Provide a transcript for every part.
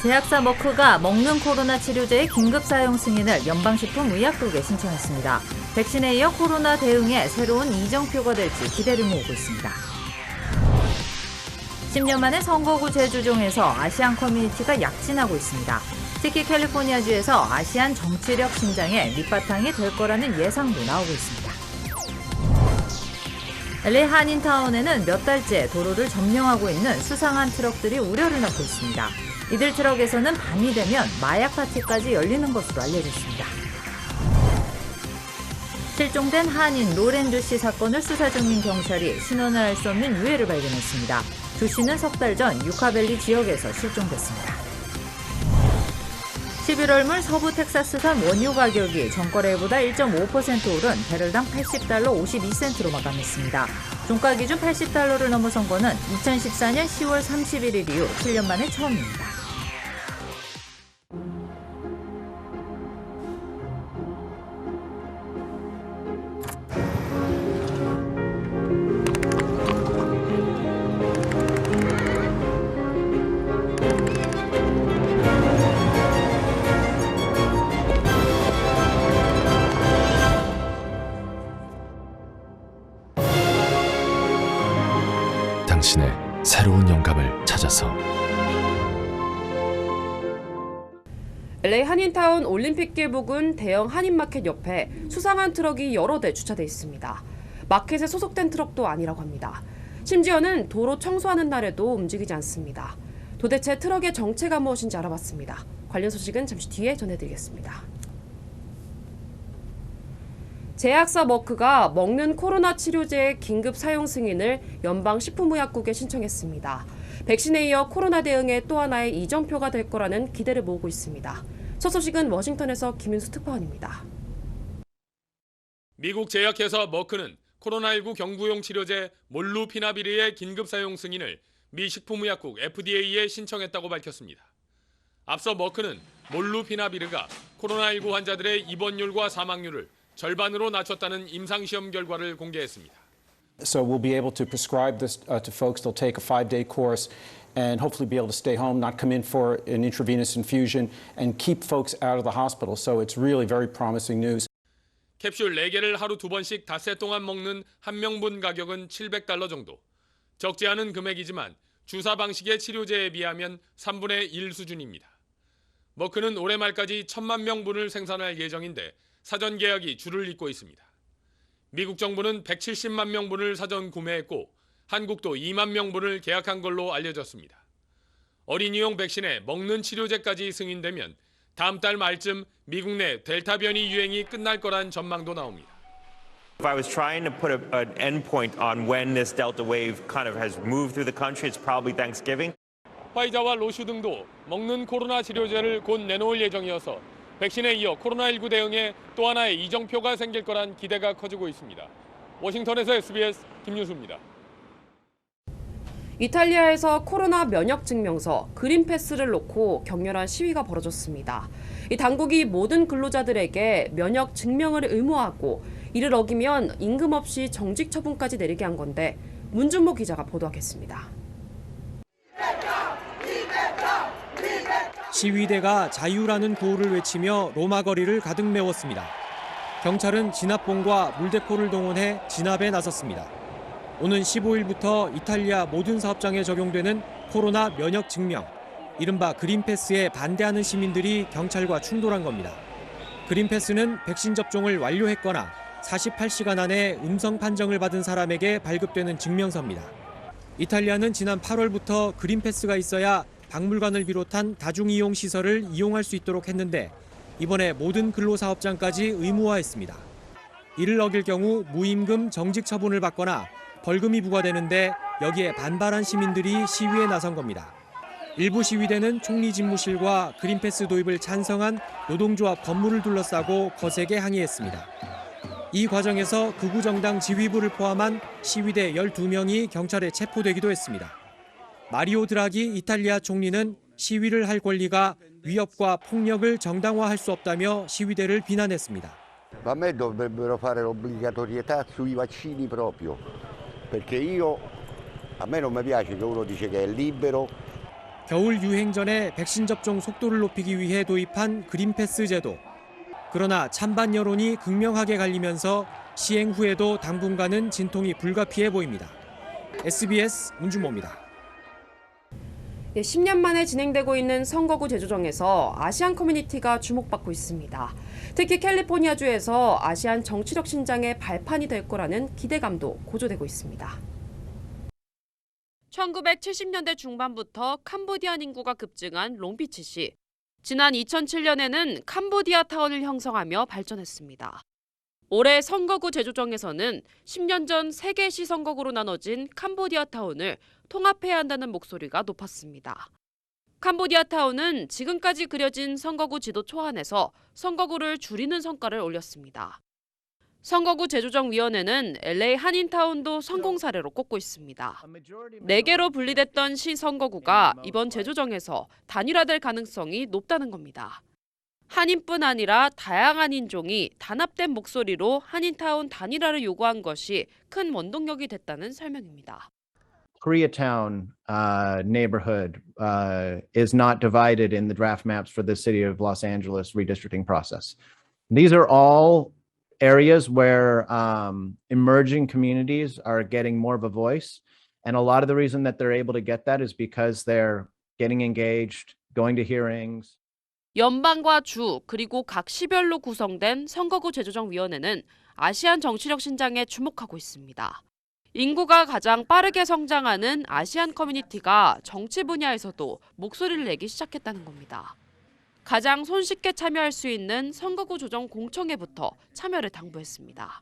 제약사 머크가 먹는 코로나 치료제의 긴급 사용 승인을 연방식품의약국에 신청했습니다. 백신에 이어 코로나 대응에 새로운 이정표가 될지 기대를 모으고 있습니다. 10년 만에 선거구 재조정에서 아시안 커뮤니티가 약진하고 있습니다. 특히 캘리포니아주에서 아시안 정치력 신장의 밑바탕이 될 거라는 예상도 나오고 있습니다. LA 한인타운에는 몇 달째 도로를 점령하고 있는 수상한 트럭들이 우려를 낳고 있습니다. 이들 트럭에서는 밤이 되면 마약 파티까지 열리는 것으로 알려졌습니다. 실종된 한인 로렌조 씨 사건을 수사 중인 경찰이 신원을 알 수 없는 유해를 발견했습니다. 조 씨는 석 달 전 유카밸리 지역에서 실종됐습니다. 11월 물 서부 텍사스산 원유 가격이 전거래보다 1.5% 오른 배럴당 $80 52센트로 마감했습니다. 종가 기준 $80를 넘어선 거는 2014년 10월 31일 이후 7년 만에 처음입니다. 당신의 새로운 영감을 찾아서 LA 한인타운 올림픽길 부근 대형 한인마켓 옆에 수상한 트럭이 여러 대 주차돼 있습니다. 마켓에 소속된 트럭도 아니라고 합니다. 심지어는 도로 청소하는 날에도 움직이지 않습니다. 도대체 트럭의 정체가 무엇인지 알아봤습니다. 관련 소식은 잠시 뒤에 전해드리겠습니다. 제약사 머크가 먹는 코로나 치료제의 긴급 사용 승인을 연방식품의약국에 신청했습니다. 백신에 이어 코로나 대응에 또 하나의 이정표가 될 거라는 기대를 모으고 있습니다. 첫 소식은 워싱턴에서 김윤수 특파원입니다. 미국 제약회사 머크는 코로나19 경구용 치료제 몰루피나비르의 긴급 사용 승인을 미 식품의약국 FDA에 신청했다고 밝혔습니다. 앞서 머크는 몰루피나비르가 코로나19 환자들의 입원율과 사망률을 절반으로 낮췄다는 임상시험 결과를 공개했습니다. So we'll be able to prescribe this to folks. They'll take a 5-day course and hopefully be able to stay home, not come in for an intravenous infusion, and keep folks out of the hospital. So it's really very promising news. 캡슐 4개를 하루 2번씩 닷새 동안 먹는 한 명분 가격은 $700 정도. 적지 않은 금액이지만 주사 방식의 치료제에 비하면 3분의 1 수준입니다. 머크는 올해 말까지 1,000만 명분을 생산할 예정인데 사전 계약이 줄을 잇고 있습니다. 미국 정부는 170만 명분을 사전 구매했고 한국도 2만 명분을 계약한 걸로 알려졌습니다. 어린이용 백신에 먹는 치료제까지 승인되면 다음 달 말쯤 미국 내 델타 변이 유행이 끝날 거란 전망도 나옵니다. If I was trying to put an endpoint on when this Delta wave kind of has moved through the country, it's probably Thanksgiving. 화이자와 로슈 등도 먹는 코로나 치료제를 곧 내놓을 예정이어서 백신에 이어 코로나19 대응에 또 하나의 이정표가 생길 거란 기대가 커지고 있습니다. 워싱턴에서 SBS 김유수입니다. 이탈리아에서 코로나 면역 증명서 그린패스를 놓고 격렬한 시위가 벌어졌습니다. 이 당국이 모든 근로자들에게 면역 증명을 의무화하고 이를 어기면 임금 없이 정직 처분까지 내리게 한 건데 문준모 기자가 보도하겠습니다. 시위대가 자유라는 구호를 외치며 로마 거리를 가득 메웠습니다. 경찰은 진압봉과 물대포를 동원해 진압에 나섰습니다. 오는 15일부터 이탈리아 모든 사업장에 적용되는 코로나 면역 증명, 이른바 그린패스에 반대하는 시민들이 경찰과 충돌한 겁니다. 그린패스는 백신 접종을 완료했거나 48시간 안에 음성 판정을 받은 사람에게 발급되는 증명서입니다. 이탈리아는 지난 8월부터 그린패스가 있어야 박물관을 비롯한 다중이용 시설을 이용할 수 있도록 했는데 이번에 모든 근로사업장까지 의무화했습니다. 이를 어길 경우 무임금 정직 처분을 받거나 벌금이 부과되는데 여기에 반발한 시민들이 시위에 나선 겁니다. 일부 시위대는 총리 집무실과 그린패스 도입을 찬성한 노동조합 건물을 둘러싸고 거세게 항의했습니다. 이 과정에서 극우 정당 지휘부를 포함한 시위대 12명이 경찰에 체포되기도 했습니다. 마리오 드라기 이탈리아 총리는 시위를 할 권리가 위협과 폭력을 정당화할 수 없다며 시위대를 비난했습니다. A me dovrebbero fare l'obbligatorietà sui vaccini proprio, perché a me non mi piace che uno dice che è libero. 겨울 유행 전에 백신 접종 속도를 높이기 위해 도입한 그린패스 제도. 그러나 찬반 여론이 극명하게 갈리면서 시행 후에도 당분간은 진통이 불가피해 보입니다. SBS 문준모입니다. 10년 만에 진행되고 있는 선거구 재조정에서 아시안 커뮤니티가 주목받고 있습니다. 특히 캘리포니아주에서 아시안 정치력 신장의 발판이 될 거라는 기대감도 고조되고 있습니다. 1970년대 중반부터 캄보디안 인구가 급증한 롱비치시. 지난 2007년에는 캄보디아 타운을 형성하며 발전했습니다. 올해 선거구 재조정에서는 10년 전 3개 시 선거구로 나눠진 캄보디아 타운을 통합해야 한다는 목소리가 높았습니다. 캄보디아 타운은 지금까지 그려진 선거구 지도 초안에서 선거구를 줄이는 성과를 올렸습니다. 선거구 재조정위원회는 LA 한인타운도 성공 사례로 꼽고 있습니다. 4개로 분리됐던 시 선거구가 이번 재조정에서 단일화될 가능성이 높다는 겁니다. 한인뿐 아니라 다양한 인종이 단합된 목소리로 한인타운 단일화를 요구한 것이 큰 원동력이 됐다는 설명입니다. Koreatown neighborhood is not divided in the draft maps for the city of Los Angeles redistricting process. These are all areas where emerging communities are getting more of a voice. And a lot of the reason that they're able to get that is because they're getting engaged, going to hearings. 연방과 주 그리고 각 시별로 구성된 선거구 재조정위원회는 아시안 정치력 신장에 주목하고 있습니다. 인구가 가장 빠르게 성장하는 아시안 커뮤니티가 정치 분야에서도 목소리를 내기 시작했다는 겁니다. 가장 손쉽게 참여할 수 있는 선거구 조정 공청회부터 참여를 당부했습니다.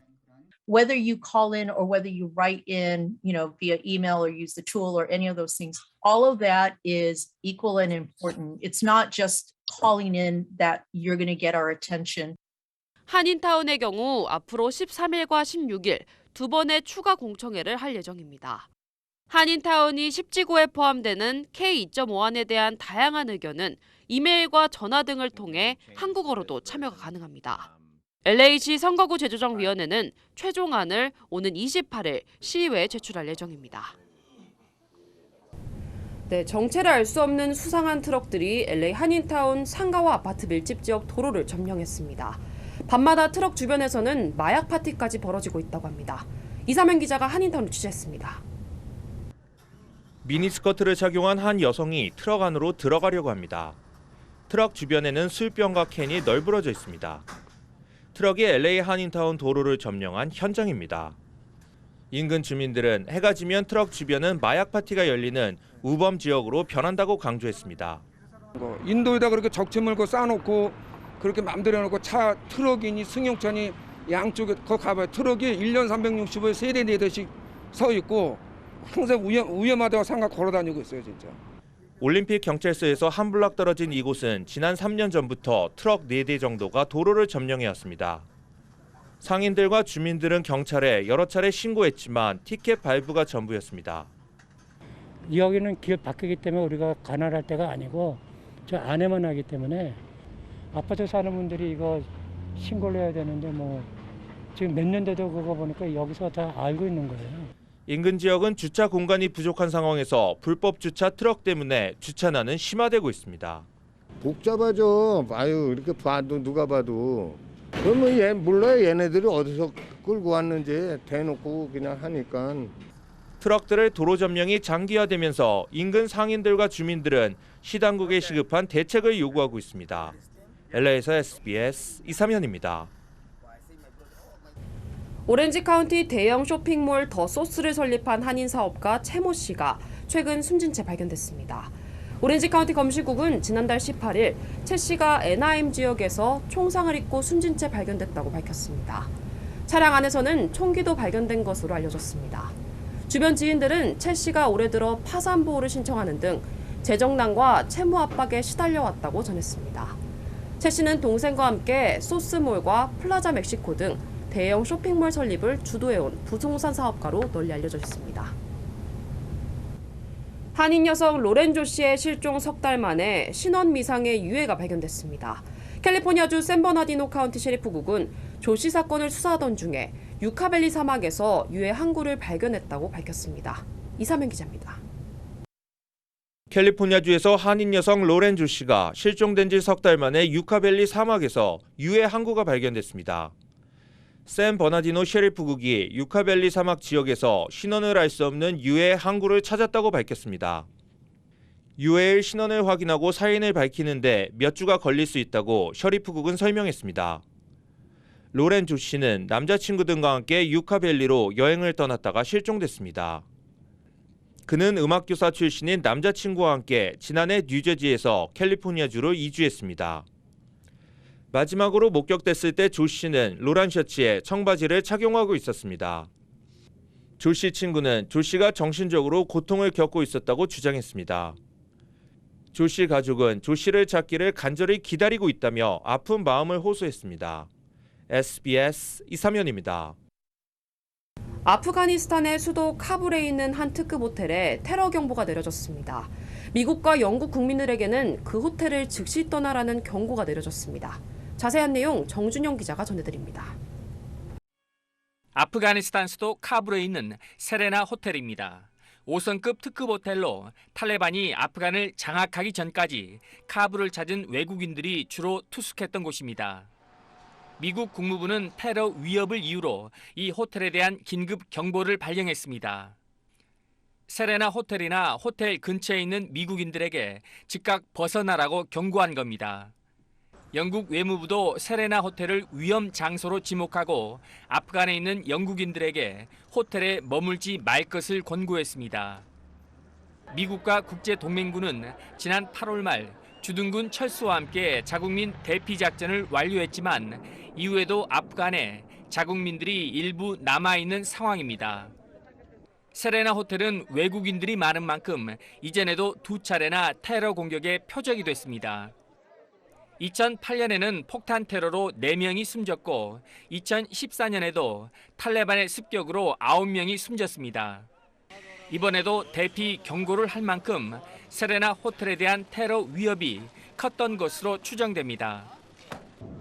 Whether you call in or whether you write in, via email or use the tool or any of those things, all of that is equal and important. It's not just calling in that you're going to get our attention. 한인타운의 경우 앞으로 13일과 16일 2번의 추가 공청회를 할 예정입니다. 한인타운이 10지구에 포함되는 K2.5안에 대한 다양한 의견은 이메일과 전화 등을 통해 한국어로도 참여가 가능합니다. LA시 선거구 재조정위원회는 최종안을 오는 28일 시의회에 제출할 예정입니다. 정체를 알 수 없는 수상한 트럭들이 LA 한인타운 상가와 아파트 밀집 지역 도로를 점령했습니다. 밤마다 트럭 주변에서는 마약 파티까지 벌어지고 있다고 합니다. 이사면 기자가 한인타운을 취재했습니다. 미니스커트를 착용한 한 여성이 트럭 안으로 들어가려고 합니다. 트럭 주변에는 술병과 캔이 널브러져 있습니다. 트럭이 LA 한인타운 도로를 점령한 현장입니다. 인근 주민들은 해가 지면 트럭 주변은 마약 파티가 열리는 우범 지역으로 변한다고 강조했습니다. 인도에다 그렇게 적재 물고 쌓아놓고 그렇게 맘대로 해놓고 트럭이니 승용차니 양쪽에 거 가봐요. 트럭이 1년 365일 3대 4대씩 서 있고 항상 위험하다고 생각 걸어다니고 있어요, 진짜. 올림픽 경찰서에서 한 블락 떨어진 이곳은 지난 3년 전부터 트럭 4대 정도가 도로를 점령해왔습니다. 상인들과 주민들은 경찰에 여러 차례 신고했지만 티켓 발부가 전부였습니다. 여기는 길 바뀌기 때문에 우리가 관할할 때가 아니고 저 안에만 하기 때문에 아파트 사는 분들이 이거 신고를 해야 되는데 지금 몇 년 돼도 그거 보니까 여기서 다 알고 있는 거예요. 인근 지역은 주차 공간이 부족한 상황에서 불법 주차 트럭 때문에 주차난은 심화되고 있습니다. 복잡하죠. 아유 이렇게 봐도 누가 봐도. 그러면 몰라요. 얘네들이 어디서 끌고 왔는지 대놓고 그냥 하니까. 트럭들의 도로 점령이 장기화되면서 인근 상인들과 주민들은 시당국에 시급한 대책을 요구하고 있습니다. LA에서 SBS 이사면입니다. 오렌지 카운티 대형 쇼핑몰 더 소스를 설립한 한인 사업가 최모 씨가 최근 숨진 채 발견됐습니다. 오렌지 카운티 검시국은 지난달 18일 최 씨가 애나임 지역에서 총상을 입고 숨진 채 발견됐다고 밝혔습니다. 차량 안에서는 총기도 발견된 것으로 알려졌습니다. 주변 지인들은 최 씨가 올해 들어 파산 보호를 신청하는 등 재정난과 채무 압박에 시달려왔다고 전했습니다. 최 씨는 동생과 함께 소스몰과 플라자 멕시코 등 대형 쇼핑몰 설립을 주도해온 부동산 사업가로 널리 알려져 있습니다. 한인 여성 로렌조 씨의 실종 석 달 만에 신원 미상의 유해가 발견됐습니다. 캘리포니아주 샌버나디노 카운티 셰리프국은 조 씨 사건을 수사하던 중에 유카밸리 사막에서 유해 한 구를 발견했다고 밝혔습니다. 이사면 기자입니다. 캘리포니아주에서 한인 여성 로렌 조 씨가 실종된 지 석 달 만에 유카밸리 사막에서 유해 항구가 발견됐습니다. 샌 버나디노 셰리프국이 유카밸리 사막 지역에서 신원을 알 수 없는 유해 항구를 찾았다고 밝혔습니다. 유해일 신원을 확인하고 사인을 밝히는데 몇 주가 걸릴 수 있다고 셔리프국은 설명했습니다. 로렌 조 씨는 남자친구 등과 함께 유카밸리로 여행을 떠났다가 실종됐습니다. 그는 음악교사 출신인 남자친구와 함께 지난해 뉴저지에서 캘리포니아주로 이주했습니다. 마지막으로 목격됐을 때 조 씨는 노란 셔츠에 청바지를 착용하고 있었습니다. 조 씨 친구는 조 씨가 정신적으로 고통을 겪고 있었다고 주장했습니다. 조 씨 가족은 조 씨를 찾기를 간절히 기다리고 있다며 아픈 마음을 호소했습니다. SBS 이삼현입니다. 아프가니스탄의 수도 카불에 있는 한 특급 호텔에 테러 경보가 내려졌습니다. 미국과 영국 국민들에게는 그 호텔을 즉시 떠나라는 경고가 내려졌습니다. 자세한 내용 정준영 기자가 전해드립니다. 아프가니스탄 수도 카불에 있는 세레나 호텔입니다. 5성급 특급 호텔로 탈레반이 아프간을 장악하기 전까지 카불을 찾은 외국인들이 주로 투숙했던 곳입니다. 미국 국무부는 테러 위협을 이유로 이 호텔에 대한 긴급 경보를 발령했습니다. 세레나 호텔이나 호텔 근처에 있는 미국인들에게 즉각 벗어나라고 경고한 겁니다. 영국 외무부도 세레나 호텔을 위험 장소로 지목하고 아프간에 있는 영국인들에게 호텔에 머물지 말 것을 권고했습니다. 미국과 국제동맹군은 지난 8월 말 주둔군 철수와 함께 자국민 대피 작전을 완료했지만 이후에도 아프간에 자국민들이 일부 남아있는 상황입니다. 세레나 호텔은 외국인들이 많은 만큼 이전에도 2차례나 테러 공격의 표적이 됐습니다. 2008년에는 폭탄 테러로 4명이 숨졌고 2014년에도 탈레반의 습격으로 9명이 숨졌습니다. 이번에도 대피 경고를 할 만큼 세레나 호텔에 대한 테러 위협이 컸던 것으로 추정됩니다.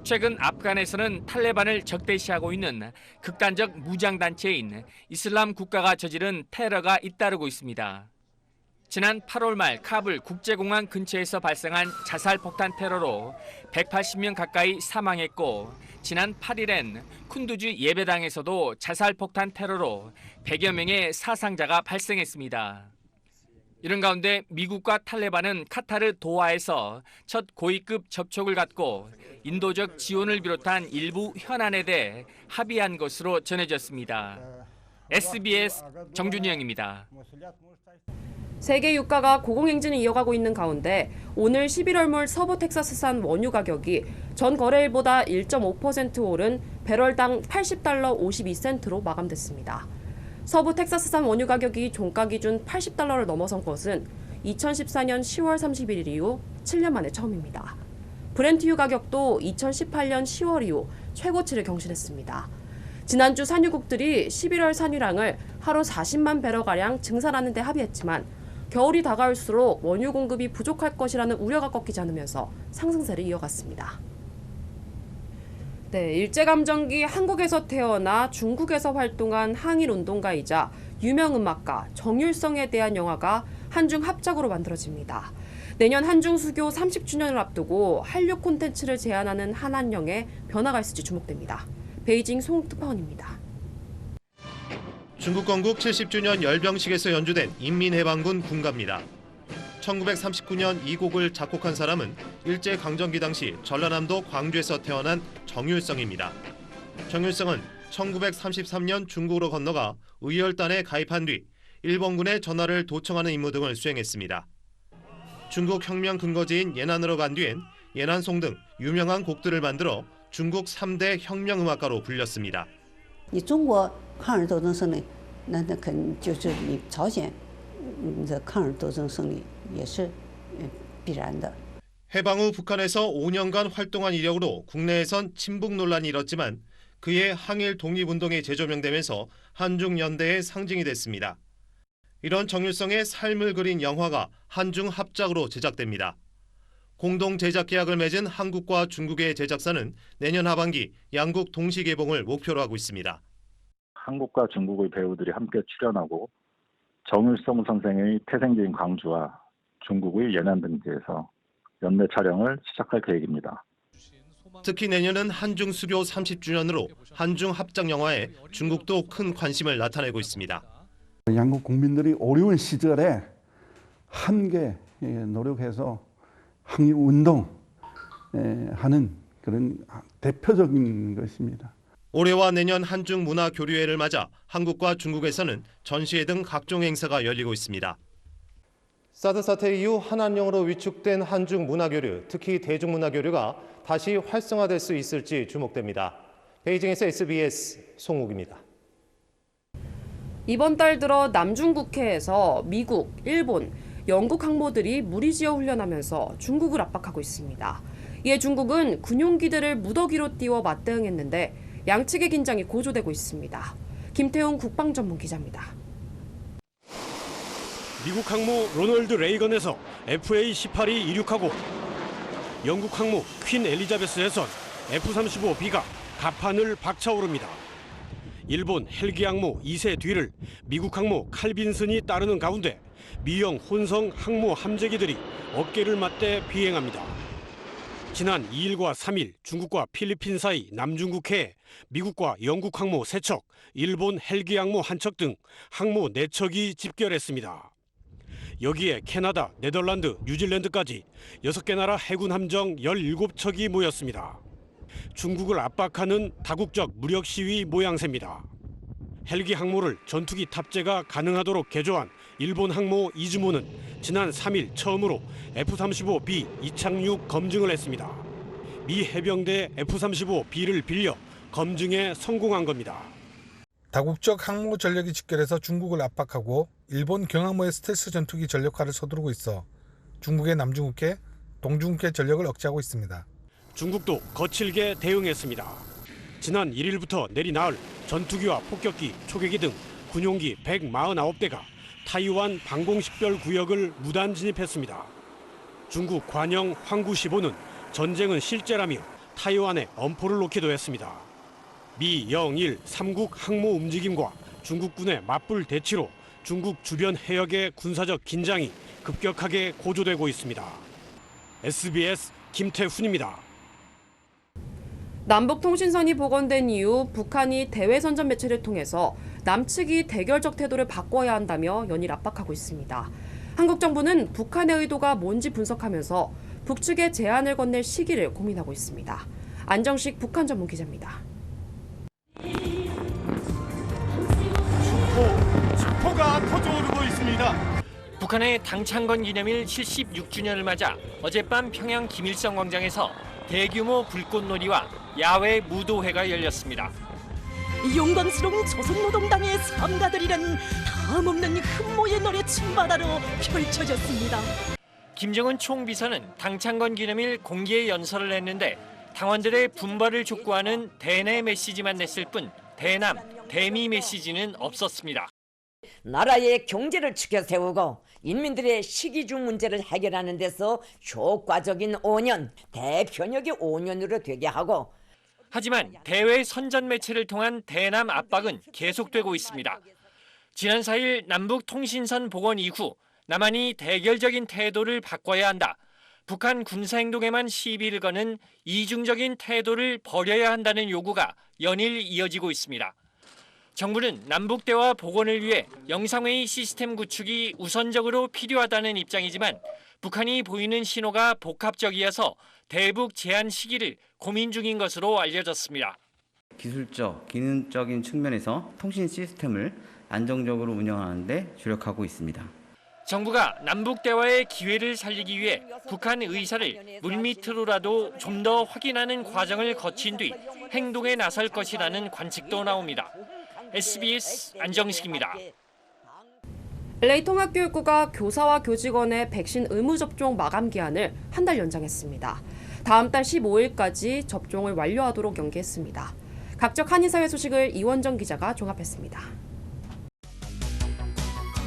최근 아프간에서는 탈레반을 적대시하고 있는 극단적 무장단체인 이슬람 국가가 저지른 테러가 잇따르고 있습니다. 지난 8월 말 카불 국제공항 근처에서 발생한 자살폭탄 테러로 180명 가까이 사망했고 지난 8일엔 쿤두즈 예배당에서도 자살폭탄 테러로 100여 명의 사상자가 발생했습니다. 이런 가운데 미국과 탈레반은 카타르 도하에서 첫 고위급 접촉을 갖고 인도적 지원을 비롯한 일부 현안에 대해 합의한 것으로 전해졌습니다. SBS 정준영입니다. 세계 유가가 고공행진을 이어가고 있는 가운데 오늘 11월물 서부 텍사스산 원유 가격이 전 거래일보다 1.5% 오른 배럴당 80달러 52센트로 마감됐습니다. 서부 텍사스산 원유 가격이 종가 기준 80달러를 넘어선 것은 2014년 10월 31일 이후 7년 만에 처음입니다. 브렌트유 가격도 2018년 10월 이후 최고치를 경신했습니다. 지난주 산유국들이 11월 산유량을 하루 40만 배럴가량 증산하는 데 합의했지만 겨울이 다가올수록 원유 공급이 부족할 것이라는 우려가 꺾이지 않으면서 상승세를 이어갔습니다. 일제감정기 한국에서 태어나 중국에서 활동한 항일 운동가이자 유명 음악가 정율성에 대한 영화가 한중 합작으로 만들어집니다. 내년 한중 수교 30주년을 앞두고 한류 콘텐츠를 제안하는 한한령의 변화가 있을지 주목됩니다. 베이징 송특파원입니다. 중국 건국 70주년 열병식에서 연주된 인민해방군 군가입니다. 1939년 이 곡을 작곡한 사람은 일제강점기 당시 전라남도 광주에서 태어난 정율성입니다. 정율성은 1933년 중국으로 건너가 의열단에 가입한 뒤 일본군의 전하를 도청하는 임무 등을 수행했습니다. 중국 혁명 근거지인 예난으로 간 뒤엔 예난송 등 유명한 곡들을 만들어 중국 3대 혁명음악가로 불렸습니다. 你中国抗日斗争胜利，那肯定就是你朝鲜的抗日斗争胜利也是必然的。 해방 후 북한에서 5년간 활동한 이력으로 국내에선 친북 논란이 일었지만 그의 항일 독립운동에 재조명되면서 한중 연대의 상징이 됐습니다. 이런 정율성의 삶을 그린 영화가 한중 합작으로 제작됩니다. 공동 제작 계약을 맺은 한국과 중국의 제작사는 내년 하반기 양국 동시 개봉을 목표로 하고 있습니다. 한국과 중국의 배우들이 함께 출연하고 정율성 선생의 태생지인 광주와 중국의 예난 등지에서 연내 촬영을 시작할 계획입니다. 특히 내년은 한중 수교 30주년으로 한중 합작 영화에 중국도 큰 관심을 나타내고 있습니다. 양국 국민들이 어려운 시절에 함께 노력해서 항일 운동 하는 그런 대표적인 것입니다. 올해와 내년 한중 문화 교류회를 맞아 한국과 중국에서는 전시회 등 각종 행사가 열리고 있습니다. 사드 사태 이후 한한령으로 위축된 한중 문화 교류, 특히 대중문화 교류가 다시 활성화될 수 있을지 주목됩니다. 베이징에서 SBS 송욱입니다. 이번 달 들어 남중국해에서 미국, 일본, 영국 항모들이 무리지어 훈련하면서 중국을 압박하고 있습니다. 이에 중국은 군용기들을 무더기로 띄워 맞대응했는데 양측의 긴장이 고조되고 있습니다. 김태훈 국방전문기자입니다. 미국 항모 로널드 레이건에서 FA-18이 이륙하고 영국 항모 퀸 엘리자베스에선 F-35B가 갑판을 박차오릅니다. 일본 헬기 항모 2세 뒤를 미국 항모 칼빈슨이 따르는 가운데 미영 혼성 항모 함재기들이 어깨를 맞대 비행합니다. 지난 2일과 3일 중국과 필리핀 사이 남중국해에 미국과 영국 항모 3척, 일본 헬기 항모 1척 등 항모 4척이 집결했습니다. 여기에 캐나다, 네덜란드, 뉴질랜드까지 6개 나라 해군 함정 17척이 모였습니다. 중국을 압박하는 다국적 무력 시위 모양새입니다. 헬기 항모를 전투기 탑재가 가능하도록 개조한 일본 항모 이즈모는 지난 3일 처음으로 F-35B 이착륙 검증을 했습니다. 미 해병대 F-35B를 빌려 검증에 성공한 겁니다. 다국적 항모 전력이 집결해서 중국을 압박하고 일본 경항모의 스텔스 전투기 전력화를 서두르고 있어 중국의 남중국해, 동중국해 전력을 억제하고 있습니다. 중국도 거칠게 대응했습니다. 지난 1일부터 내리 나흘 전투기와 폭격기, 초계기 등 군용기 149대가 타이완 방공식별 구역을 무단 진입했습니다. 중국 관영 황구15는 전쟁은 실제라며 타이완에 엄포를 놓기도 했습니다. 미, 영, 일 3국 항모 움직임과 중국군의 맞불 대치로 중국 주변 해역의 군사적 긴장이 급격하게 고조되고 있습니다. SBS 김태훈입니다. 남북통신선이 복원된 이후 북한이 대외선전 매체를 통해서 남측이 대결적 태도를 바꿔야 한다며 연일 압박하고 있습니다. 한국 정부는 북한의 의도가 뭔지 분석하면서 북측에 제안을 건넬 시기를 고민하고 있습니다. 안정식 북한 전문 기자입니다. 슈퍼가 터져오르고 있습니다. 북한의 당창건 기념일 76주년을 맞아 어젯밤 평양 김일성 광장에서 대규모 불꽃놀이와 야외 무도회가 열렸습니다. 영광스러운 조선노동당의 삼가들이란 다음없는 흠모의 노래 춤바다로 펼쳐졌습니다. 김정은 총비서는 당창건 기념일 공개 연설을 했는데 당원들의 분발을 촉구하는 대내 메시지만 냈을 뿐 대남, 대미 메시지는 없었습니다. 나라의 경제를 지켜 세우고 인민들의 식이주 문제를 해결하는 데서 효과적인 5년, 대표력의 5년으로 되게 하고 하지만 대외 선전 매체를 통한 대남 압박은 계속되고 있습니다. 지난 4일 남북 통신선 복원 이후 남한이 대결적인 태도를 바꿔야 한다. 북한 군사행동에만 시비를 거는 이중적인 태도를 버려야 한다는 요구가 연일 이어지고 있습니다. 정부는 남북대화 복원을 위해 영상회의 시스템 구축이 우선적으로 필요하다는 입장이지만 북한이 보이는 신호가 복합적이어서 대북 제한 시기를 고민 중인 것으로 알려졌습니다. 기술적, 기능적인 측면에서 통신 시스템을 안정적으로 운영하는 데 주력하고 있습니다. 정부가 남북대화의 기회를 살리기 위해 북한 의사를 물밑으로라도 좀 더 확인하는 과정을 거친 뒤 행동에 나설 것이라는 관측도 나옵니다. SBS 안정식입니다. LA 통합교육부가 교사와 교직원의 백신 의무 접종 마감 기한을 한 달 연장했습니다. 다음 달 15일까지 접종을 완료하도록 연기했습니다. 각적 한인사회 소식을 이원정 기자가 종합했습니다.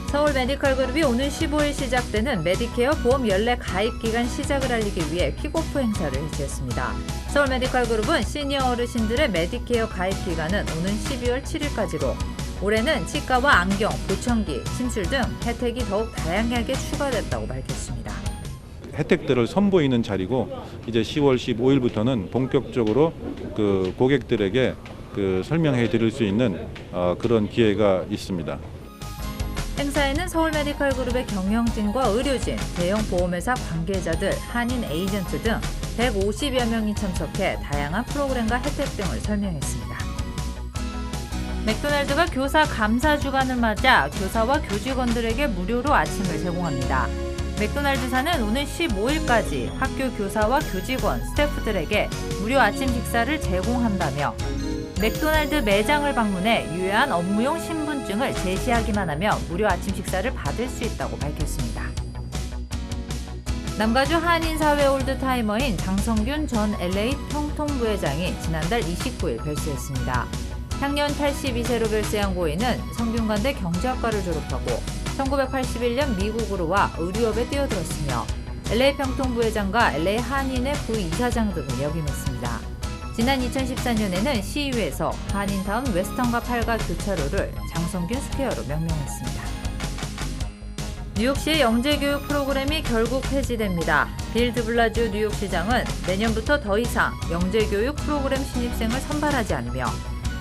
서울 메디컬 그룹이 오는 15일 시작되는 메디케어 보험 연례 가입 기간 시작을 알리기 위해 킥오프 행사를 개최했습니다. 서울 메디컬 그룹은 시니어 어르신들의 메디케어 가입 기간은 오는 12월 7일까지로 올해는 치과와 안경, 보청기, 침술 등 혜택이 더욱 다양하게 추가됐다고 밝혔습니다. 혜택들을 선보이는 자리고 이제 10월 15일부터는 본격적으로 그 고객들에게 그 설명해 드릴 수 있는 그런 기회가 있습니다. 행사에는 서울 메디컬 그룹의 경영진과 의료진, 대형 보험회사 관계자들, 한인 에이전트 등 150여 명이 참석해 다양한 프로그램과 혜택 등을 설명했습니다. 맥도날드가 교사 감사 주간을 맞아 교사와 교직원들에게 무료로 아침을 제공합니다. 맥도날드사는 오는 15일까지 학교 교사와 교직원, 스태프들에게 무료 아침 식사를 제공한다며 맥도날드 매장을 방문해 유효한 업무용 신분증을 제시하기만 하면 무료 아침 식사를 받을 수 있다고 밝혔습니다. 남가주 한인사회 올드타이머인 장성균 전 LA 평통부회장이 지난달 29일 별세했습니다. 향년 82세로 별세한 고인은 성균관대 경제학과를 졸업하고 1981년 미국으로 와 의류업에 뛰어들었으며 LA 평통부회장과 LA 한인의 부이사장 등을 역임했습니다. 지난 2014년에는 시의회에서 한인타운 웨스턴과 8가 교차로를 장성균 스퀘어로 명명했습니다. 뉴욕시의 영재교육 프로그램이 결국 폐지됩니다. 빌 드블라지오 뉴욕시장은 내년부터 더 이상 영재교육 프로그램 신입생을 선발하지 않으며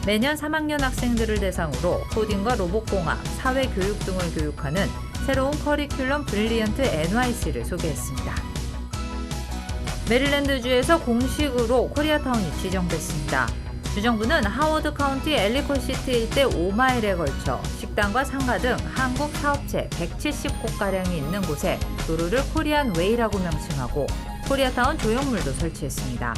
매년 3학년 학생들을 대상으로 코딩과 로봇공학, 사회교육 등을 교육하는 새로운 커리큘럼 브릴리언트 NYC를 소개했습니다. 메릴랜드주에서 공식으로 코리아타운이 지정됐습니다. 주정부는 하워드 카운티 엘리콧시티 일대 5마일에 걸쳐 식당과 상가 등 한국 사업체 170곳가량이 있는 곳에 도로를 코리안 웨이라고 명칭하고 코리아타운 조형물도 설치했습니다.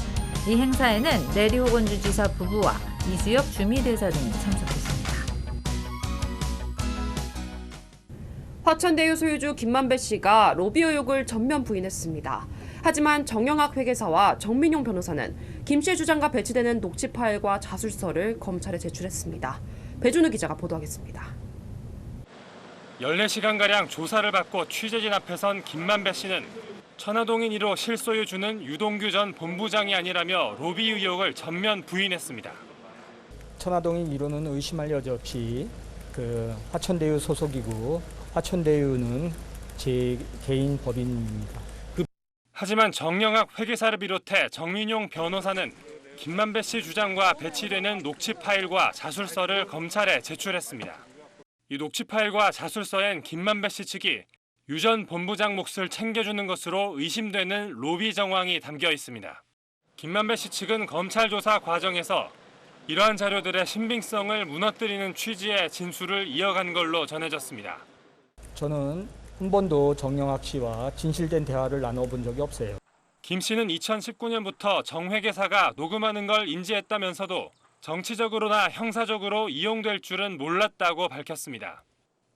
이 행사에는 레리 호건 주지사 부부와 이수혁 주미대사 등이 참석했습니다. 화천대유 소유주 김만배 씨가 로비 의혹을 전면 부인했습니다. 하지만 정영학 회계사와 정민용 변호사는 김 씨의 주장과 배치되는 녹취 파일과 자술서를 검찰에 제출했습니다. 배준우 기자가 보도하겠습니다. 14시간가량 조사를 받고 취재진 앞에 선 김만배 씨는 천화동인 1호 실소유주는 유동규 전 본부장이 아니라며 로비 의혹을 전면 부인했습니다. 천화동인 1호는 의심할 여지 없이 화천대유 소속이고 화천대유는 제 개인 법인입니다. 하지만 정영학 회계사를 비롯해 정민용 변호사는 김만배 씨 주장과 배치되는 녹취 파일과 자술서를 검찰에 제출했습니다. 이 녹취 파일과 자술서엔 김만배 씨 측이 유 전 본부장 몫을 챙겨주는 것으로 의심되는 로비 정황이 담겨 있습니다. 김만배 씨 측은 검찰 조사 과정에서 이러한 자료들의 신빙성을 무너뜨리는 취지의 진술을 이어간 걸로 전해졌습니다. 저는 한 번도 정영학 씨와 진실된 대화를 나눠본 적이 없어요. 김 씨는 2019년부터 정 회계사가 녹음하는 걸 인지했다면서도 정치적으로나 형사적으로 이용될 줄은 몰랐다고 밝혔습니다.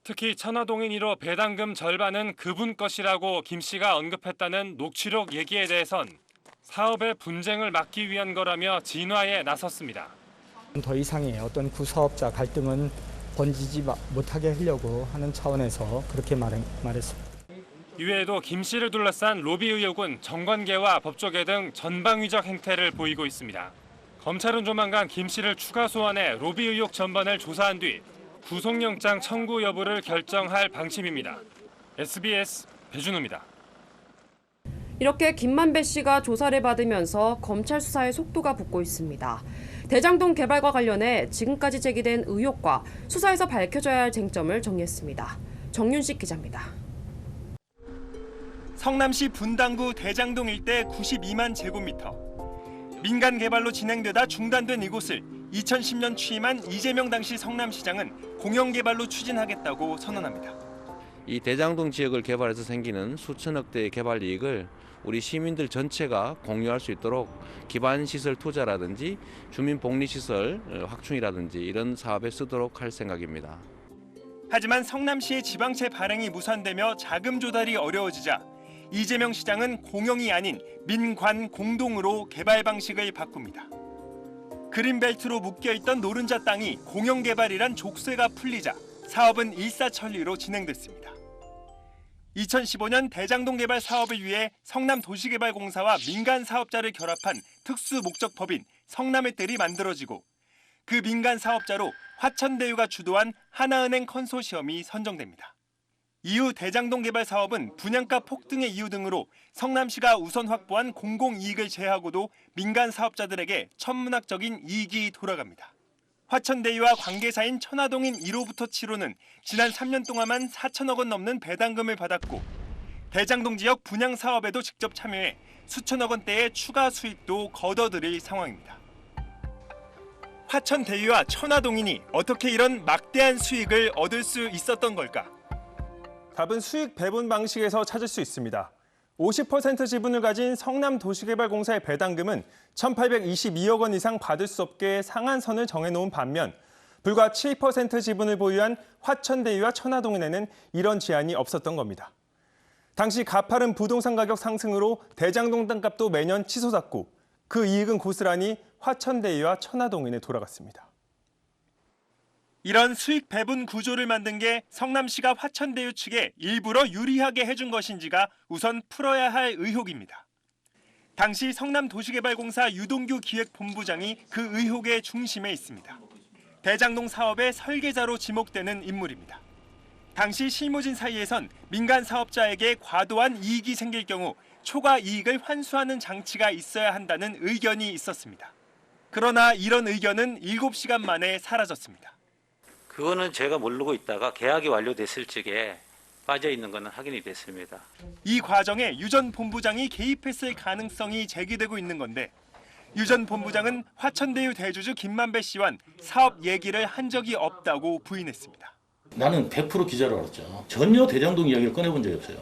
특히 천화동인 1호 배당금 절반은 그분 것이라고 김 씨가 언급했다는 녹취록 얘기에 대해선 사업의 분쟁을 막기 위한 거라며 진화에 나섰습니다. 더 이상의 어떤 구사업자 갈등은 번지지 못하게 하려고 하는 차원에서 그렇게 말했습니다. 이외에도 김 씨를 둘러싼 로비 의혹은 정관계와 법조계 등 전방위적 행태를 보이고 있습니다. 검찰은 조만간 김 씨를 추가 소환해 로비 의혹 전반을 조사한 뒤 구속영장 청구 여부를 결정할 방침입니다. SBS 배준우입니다. 이렇게 김만배 씨가 조사를 받으면서 검찰 수사의 속도가 붙고 있습니다. 대장동 개발과 관련해 지금까지 제기된 의혹과 수사에서 밝혀져야 할 쟁점을 정리했습니다. 정윤식 기자입니다. 성남시 분당구 대장동 일대 92만 제곱미터. 민간 개발로 진행되다 중단된 이곳을 2010년 취임한 이재명 당시 성남시장은 공영개발로 추진하겠다고 선언합니다. 이 대장동 지역을 개발해서 생기는 수천억 대의 개발 이익을 우리 시민들 전체가 공유할 수 있도록 기반시설 투자라든지 주민복리시설 확충이라든지 이런 사업에 쓰도록 할 생각입니다. 하지만 성남시의 지방채 발행이 무산되며 자금 조달이 어려워지자 이재명 시장은 공영이 아닌 민관 공동으로 개발 방식을 바꿉니다. 그린벨트로 묶여있던 노른자 땅이 공영개발이란 족쇄가 풀리자 사업은 일사천리로 진행됐습니다. 2015년 대장동 개발 사업을 위해 성남도시개발공사와 민간 사업자를 결합한 특수목적법인 성남의뜰이 만들어지고 그 민간 사업자로 화천대유가 주도한 하나은행 컨소시엄이 선정됩니다. 이후 대장동 개발 사업은 분양가 폭등의 이유 등으로 성남시가 우선 확보한 공공이익을 제하고도 민간 사업자들에게 천문학적인 이익이 돌아갑니다. 화천대유와 관계사인 천화동인 1호부터 7호는 지난 3년 동안만 4천억 원 넘는 배당금을 받았고 대장동 지역 분양 사업에도 직접 참여해 수천억 원대의 추가 수익도 거둬들일 상황입니다. 화천대유와 천화동인이 어떻게 이런 막대한 수익을 얻을 수 있었던 걸까? 답은 수익 배분 방식에서 찾을 수 있습니다. 50% 지분을 가진 성남도시개발공사의 배당금은 1,822억 원 이상 받을 수 없게 상한선을 정해놓은 반면 불과 7% 지분을 보유한 화천대유와 천화동인에는 이런 제한이 없었던 겁니다. 당시 가파른 부동산 가격 상승으로 대장동 땅값도 매년 치솟았고 그 이익은 고스란히 화천대유와 천화동인에 돌아갔습니다. 이런 수익 배분 구조를 만든 게 성남시가 화천대유 측에 일부러 유리하게 해준 것인지가 우선 풀어야 할 의혹입니다. 당시 성남도시개발공사 유동규 기획본부장이 그 의혹의 중심에 있습니다. 대장동 사업의 설계자로 지목되는 인물입니다. 당시 실무진 사이에선 민간 사업자에게 과도한 이익이 생길 경우 초과 이익을 환수하는 장치가 있어야 한다는 의견이 있었습니다. 그러나 이런 의견은 7시간 만에 사라졌습니다. 그거는 제가 모르고 있다가 계약이 완료됐을 적에 빠져 있는 것은 확인이 됐습니다. 이 과정에 유 전 본부장이 개입했을 가능성이 제기되고 있는 건데 유 전 본부장은 화천대유 대주주 김만배 씨와 사업 얘기를 한 적이 없다고 부인했습니다. 나는 100% 기자로 알았죠. 전혀 대장동 이야기를 꺼내본 적이 없어요.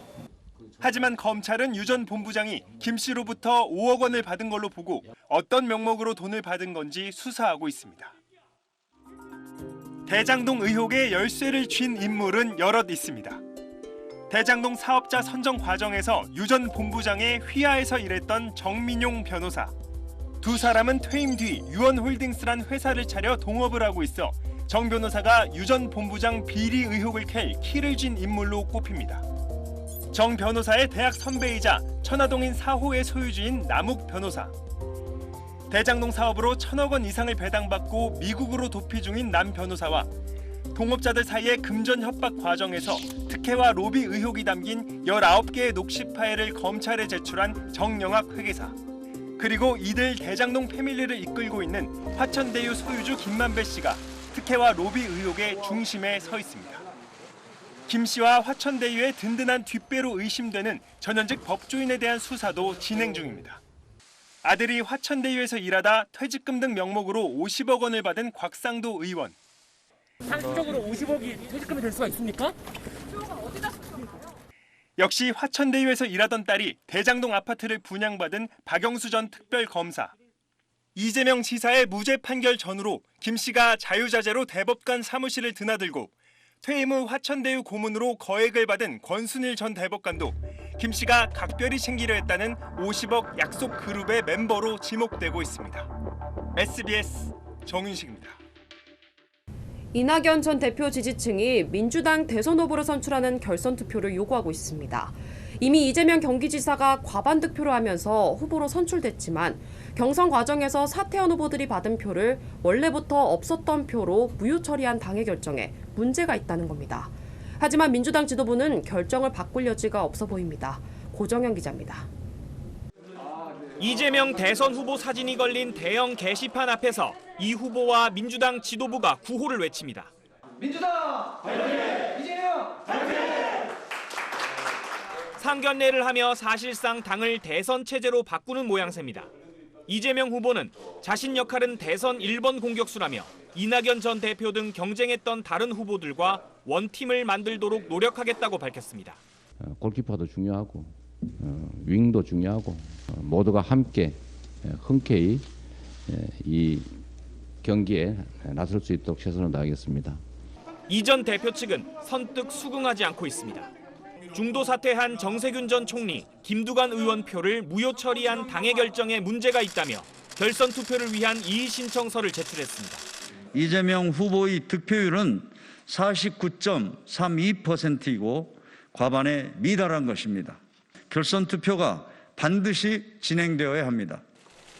하지만 검찰은 유 전 본부장이 김 씨로부터 5억 원을 받은 걸로 보고 어떤 명목으로 돈을 받은 건지 수사하고 있습니다. 대장동 의혹의 열쇠를 쥔 인물은 여럿 있습니다. 대장동 사업자 선정 과정에서 유 전 본부장의 휘하에서 일했던 정민용 변호사. 두 사람은 퇴임 뒤 유원홀딩스란 회사를 차려 동업을 하고 있어 정 변호사가 유 전 본부장 비리 의혹을 캘 키를 쥔 인물로 꼽힙니다. 정 변호사의 대학 선배이자 천화동인 4호의 소유주인 남욱 변호사. 대장동 사업으로 1,000억 원 이상을 배당받고 미국으로 도피 중인 남 변호사와 동업자들 사이의 금전 협박 과정에서 특혜와 로비 의혹이 담긴 19개의 녹취 파일을 검찰에 제출한 정영학 회계사. 그리고 이들 대장동 패밀리를 이끌고 있는 화천대유 소유주 김만배 씨가 특혜와 로비 의혹의 중심에 서 있습니다. 김 씨와 화천대유의 든든한 뒷배로 의심되는 전현직 법조인에 대한 수사도 진행 중입니다. 아들이 화천대유에서 일하다 퇴직금 등 명목으로 50억 원을 받은 곽상도 의원. 상식적으로 50억이 퇴직금이 될 수가 있습니까? 역시 화천대유에서 일하던 딸이 대장동 아파트를 분양받은 박영수 전 특별검사. 이재명 지사의 무죄 판결 전후로 김 씨가 자유자재로 대법관 사무실을 드나들고 퇴임 후 화천대유 고문으로 거액을 받은 권순일 전 대법관도 김 씨가 각별히 챙기려 했다는 50억 약속 그룹의 멤버로 지목되고 있습니다. SBS 정윤식입니다. 이낙연 전 대표 지지층이 민주당 대선 후보를 선출하는 결선 투표를 요구하고 있습니다. 이미 이재명 경기지사가 과반 득표를 하면서 후보로 선출됐지만 경선 과정에서 사퇴한 후보들이 받은 표를 원래부터 없었던 표로 무효 처리한 당의 결정에 문제가 있다는 겁니다. 하지만 민주당 지도부는 결정을 바꿀 여지가 없어 보입니다. 고정현 기자입니다. 이재명 대선 후보 사진이 걸린 대형 게시판 앞에서 이 후보와 민주당 지도부가 구호를 외칩니다. 민주당 화이팅! 이재명 화이팅! 상견례를 하며 사실상 당을 대선 체제로 바꾸는 모양새입니다. 이재명 후보는 자신 역할은 대선 1번 공격수라며 이낙연 전 대표 등 경쟁했던 다른 후보들과 원팀을 만들도록 노력하겠다고 밝혔습니다. 골키퍼도 중요하고 윙도 중요하고 모두가 함께 흔쾌히 이 경기에 나설 수 있도록 최선을 다하겠습니다. 이 전 대표 측은 선뜻 수긍하지 않고 있습니다. 중도 사퇴한 정세균 전 총리, 김두관 의원 표를 무효 처리한 당의 결정에 문제가 있다며 결선 투표를 위한 이의 신청서를 제출했습니다. 이재명 후보의 득표율은 49.32%이고 과반에 미달한 것입니다. 결선 투표가 반드시 진행되어야 합니다.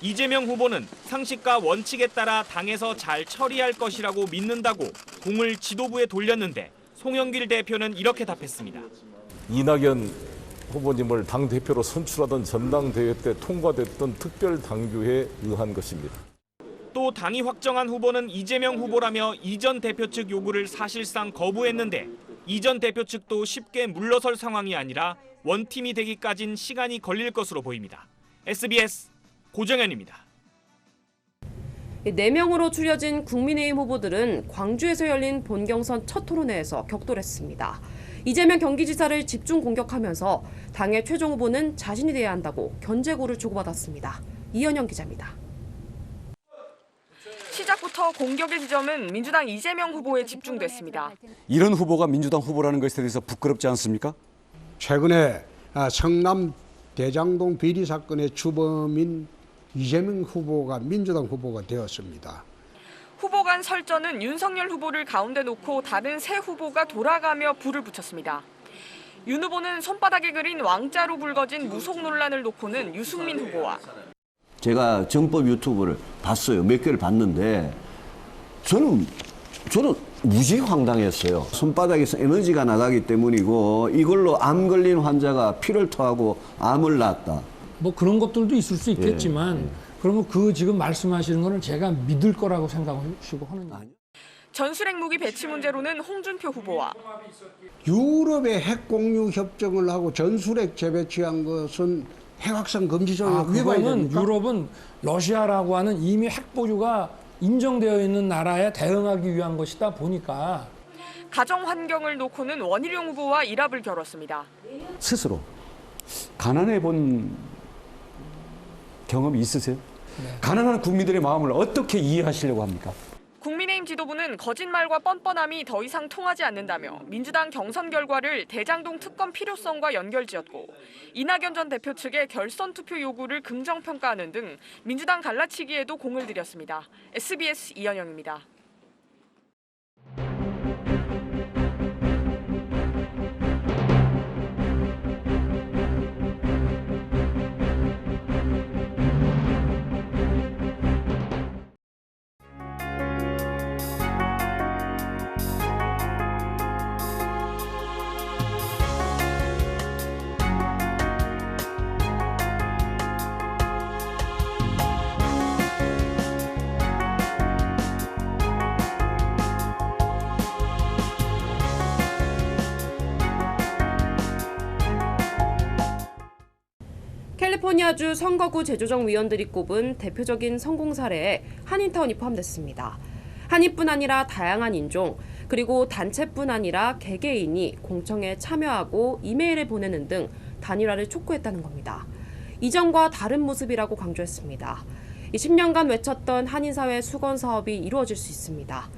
이재명 후보는 상식과 원칙에 따라 당에서 잘 처리할 것이라고 믿는다고 공을 지도부에 돌렸는데 송영길 대표는 이렇게 답했습니다. 이낙연 후보님을 당대표로 선출하던 전당대회 때 통과됐던 특별당규에 의한 것입니다. 또 당이 확정한 후보는 이재명 후보라며 이전 대표 측 요구를 사실상 거부했는데 이전 대표 측도 쉽게 물러설 상황이 아니라 원팀이 되기까진 시간이 걸릴 것으로 보입니다. SBS 고정현입니다. 4명으로 추려진 국민의힘 후보들은 광주에서 열린 본경선 첫 토론회에서 격돌했습니다. 이재명 경기지사를 집중 공격하면서 당의 최종 후보는 자신이 돼야 한다고 견제구를 주고받았습니다. 이현영 기자입니다. 시작부터 공격의 지점은 민주당 이재명 후보에 집중됐습니다. 이런 후보가 민주당 후보라는 것에 대해서 부끄럽지 않습니까? 최근에 성남 대장동 비리 사건의 주범인 이재명 후보가 민주당 후보가 되었습니다. 후보 간 설전은 윤석열 후보를 가운데 놓고 다른 세 후보가 돌아가며 불을 붙였습니다. 윤 후보는 손바닥에 그린 왕자로 불거진 무속 논란을 놓고는 유승민 후보와 제가 정법 유튜브를 봤어요. 몇 개를 봤는데 저는 무지 황당했어요. 손바닥에서 에너지가 나가기 때문이고 이걸로 암 걸린 환자가 피를 토하고 암을 낳았다. 뭐 그런 것들도 있을 수 있겠지만 그러면 그 지금 말씀하시는 거는 제가 믿을 거라고 생각하시고 하는 거예요. 전술핵 무기 배치 문제로는 홍준표 후보와 유럽의 핵 공유 협정을 하고 전술핵 재배치한 것은 핵확산 금지 조약 그거는 유럽은 러시아라고 하는 이미 핵 보유가 인정되어 있는 나라에 대응하기 위한 것이다 보니까 가정 환경을 놓고는 원희룡 후보와 일합을 겨뤘습니다. 스스로 가난해 본 경험이 있으세요? 네. 가난한 국민들의 마음을 어떻게 이해하시려고 합니까? 국민의힘 지도부는 거짓말과 뻔뻔함이 더 이상 통하지 않는다며 민주당 경선 결과를 대장동 특검 필요성과 연결지었고 이낙연 전 대표 측의 결선 투표 요구를 긍정평가하는 등 민주당 갈라치기에도 공을 들였습니다. SBS 이현영입니다. 캘리포니아주 선거구 재조정 위원들이 꼽은 대표적인 성공 사례에 한인타운이 포함됐습니다. 한인뿐 아니라 다양한 인종, 그리고 단체뿐 아니라 개개인이 공청에 참여하고 이메일을 보내는 등 단일화를 촉구했다는 겁니다. 이전과 다른 모습이라고 강조했습니다. 10년간 외쳤던 한인사회 수건 사업이 이루어질 수 있습니다.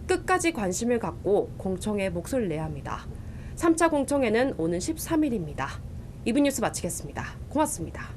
끝까지 관심을 갖고 공청에 목소리를 내야 합니다. 3차 공청회는 오는 13일입니다. 2분 뉴스 마치겠습니다. 고맙습니다.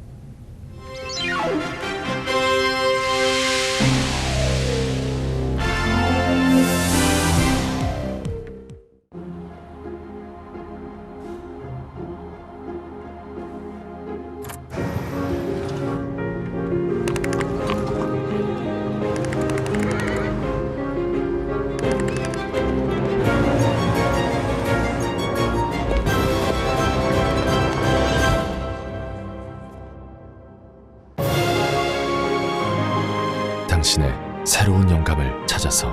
당신의 새로운 영감을 찾아서